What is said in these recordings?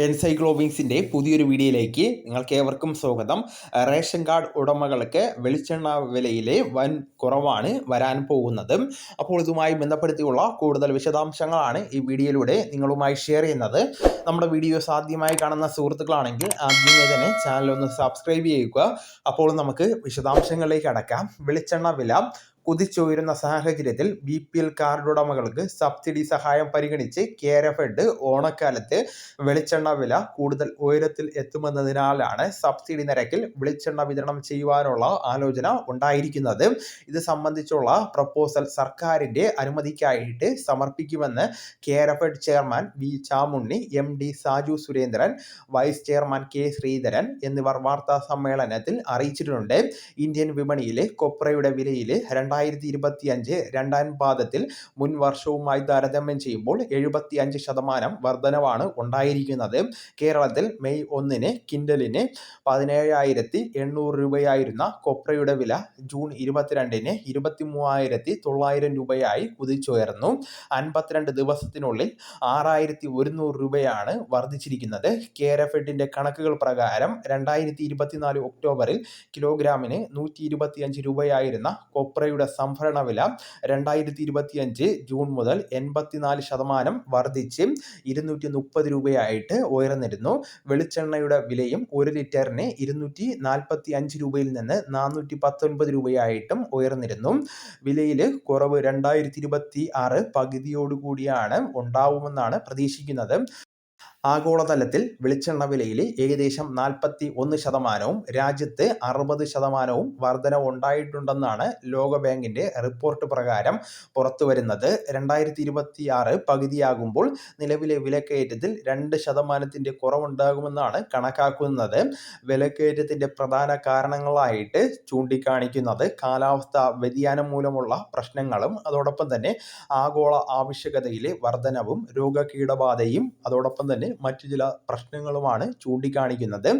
എൻസൈക്ലോബിങ്സിൻ്റെ പുതിയൊരു വീഡിയോയിലേക്ക് നിങ്ങൾക്ക് ഏവർക്കും സ്വാഗതം. റേഷൻ കാർഡ് ഉടമകൾക്ക് വെളിച്ചെണ്ണ വിലയിലെ വൻ കുറവാണ് വരാൻ പോകുന്നത്. അപ്പോൾ ഇതുമായി ബന്ധപ്പെടുത്തിയുള്ള കൂടുതൽ വിശദാംശങ്ങളാണ് ഈ വീഡിയോയിലൂടെ നിങ്ങളുമായി ഷെയർ ചെയ്യുന്നത്. നമ്മുടെ വീഡിയോസ് ആദ്യമായി കാണുന്ന സുഹൃത്തുക്കളാണെങ്കിൽ ആദ്യമേ തന്നെ ചാനൽ ഒന്ന് സബ്സ്ക്രൈബ് ചെയ്യുക. അപ്പോൾ നമുക്ക് വിശദാംശങ്ങളിലേക്ക് അടക്കാം. വെളിച്ചെണ്ണ വില കുതിച്ചുയരുന്ന സാഹചര്യത്തിൽ BPL കാർഡ് ഉടമകൾക്ക് സബ്സിഡി സഹായം പരിഗണിച്ച് കേരഫെഡ് ഓണക്കാലത്ത് വെളിച്ചെണ്ണ വില കൂടുതൽ ഉയരത്തിൽ എത്തുമെന്നതിനാലാണ് സബ്സിഡി നിരക്കിൽ വെളിച്ചെണ്ണ വിതരണം ചെയ്യുവാനുള്ള ആലോചന ഉണ്ടായിരിക്കുന്നത്. ഇത് സംബന്ധിച്ചുള്ള പ്രപ്പോസൽ സർക്കാരിൻ്റെ അനുമതിക്കായിട്ട് സമർപ്പിക്കുമെന്ന് Kerafed chairman V Chamunni, MD Saju Surendran, vice chairman K Sreedharan എന്നിവർ വാർത്താ സമ്മേളനത്തിൽ അറിയിച്ചിട്ടുണ്ട്. ഇന്ത്യൻ വിപണിയിലെ കൊപ്രയുടെ വിലയിൽ 2025 രണ്ടാം പാദത്തിൽ മുൻ വർഷവുമായി താരതമ്യം ചെയ്യുമ്പോൾ 75% വർധനവാണ് ഉണ്ടായിരിക്കുന്നത്. കേരളത്തിൽ മെയ് 1 കിൻഡലിന് 17,800 രൂപയായിരുന്ന കൊപ്രയുടെ വില ജൂൺ 22 23,900 രൂപയായി കുതിച്ചുയർന്നു. 52 ദിവസത്തിനുള്ളിൽ 6,100 രൂപയാണ് വർദ്ധിച്ചിരിക്കുന്നത്. കേരഫെഡിന്റെ കണക്കുകൾ പ്രകാരം 2024 ഒക്ടോബറിൽ കിലോഗ്രാമിന് 125 രൂപയായിരുന്ന കൊപ്രയുടെ സംഭരണ വില 2025 ജൂൺ മുതൽ 84% വർദ്ധിച്ച് 230 രൂപയായിട്ട് ഉയർന്നിരുന്നു. വെളിച്ചെണ്ണയുടെ വിലയും 1 ലിറ്ററിന് 245 രൂപയിൽ നിന്ന് 419 രൂപയായിട്ടും ഉയർന്നിരുന്നു. വിലയിൽ കുറവ് 2026 പകുതിയോടുകൂടിയാണ് ഉണ്ടാവുമെന്നാണ് പ്രതീക്ഷിക്കുന്നത്. ആഗോളതലത്തിൽ വെളിച്ചെണ്ണ വിലയിൽ ഏകദേശം 41%, രാജ്യത്ത് 60% വർധനവ് ഉണ്ടായിട്ടുണ്ടെന്നാണ് ലോകബാങ്കിൻ്റെ റിപ്പോർട്ട് പ്രകാരം പുറത്തുവരുന്നത്. 2026 പകുതിയാകുമ്പോൾ നിലവിലെ വിലക്കയറ്റത്തിൽ 2% കുറവുണ്ടാകുമെന്നാണ് കണക്കാക്കുന്നത്. വിലക്കയറ്റത്തിൻ്റെ പ്രധാന കാരണങ്ങളായിട്ട് ചൂണ്ടിക്കാണിക്കുന്നത് കാലാവസ്ഥാ വ്യതിയാനം മൂലമുള്ള പ്രശ്നങ്ങളും അതോടൊപ്പം തന്നെ ആഗോള ആവശ്യകതയിലെ വർധനവും രോഗകീടബാധയും അതോടൊപ്പം തന്നെ മറ്റു ചില പ്രശ്നങ്ങളുമാണ് ചൂണ്ടിക്കാണിക്കുന്നത്.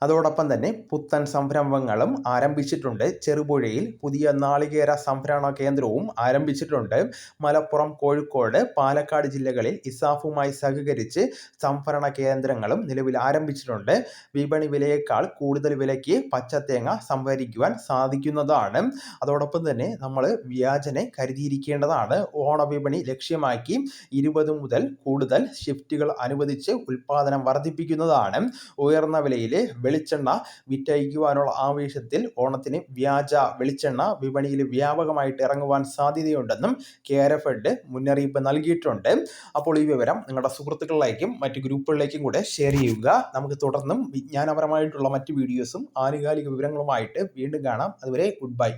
അതോടൊപ്പം തന്നെ പുത്തൻ സംരംഭങ്ങളും ആരംഭിച്ചിട്ടുണ്ട്. ചെറുപുഴയിൽ പുതിയ നാളികേര സംഭരണ കേന്ദ്രവും ആരംഭിച്ചിട്ടുണ്ട്. മലപ്പുറം, കോഴിക്കോട്, പാലക്കാട് ജില്ലകളിൽ ഇസാഫുമായി സഹകരിച്ച് സംഭരണ കേന്ദ്രങ്ങളും നിലവിൽ ആരംഭിച്ചിട്ടുണ്ട്. വിപണി വിലയേക്കാൾ കൂടുതൽ വിലയ്ക്ക് പച്ചത്തേങ്ങ സംഭരിക്കുവാൻ സാധിക്കുന്നതാണ്. അതോടൊപ്പം തന്നെ നമ്മൾ വ്യാജനെ കരുതിയിരിക്കേണ്ടതാണ്. ഓണവിപണി ലക്ഷ്യമാക്കി 20 മുതൽ കൂടുതൽ ഷിഫ്റ്റുകൾ അനുവദിച്ച് ഉൽപ്പാദനം വർദ്ധിപ്പിക്കുന്നതാണ്. ഉയർന്ന വിലയിൽ വെളിച്ചെണ്ണ വിറ്റഴിക്കുവാനുള്ള ആവേശത്തിൽ ഓണത്തിന് വ്യാജ വെളിച്ചെണ്ണ വിപണിയിൽ വ്യാപകമായിട്ട് ഇറങ്ങുവാൻ സാധ്യതയുണ്ടെന്നും കേരഫെഡ് മുന്നറിയിപ്പ് നൽകിയിട്ടുണ്ട്. അപ്പോൾ ഈ വിവരം നിങ്ങളുടെ സുഹൃത്തുക്കളിലേക്കും മറ്റ് ഗ്രൂപ്പുകളിലേക്കും കൂടെ ഷെയർ ചെയ്യുക. നമുക്ക് തുടർന്നും വിജ്ഞാനപരമായിട്ടുള്ള മറ്റ് വീഡിയോസും ആനുകാലിക വിവരങ്ങളുമായിട്ട് വീണ്ടും കാണാം. അതുവരെ ഗുഡ് ബൈ.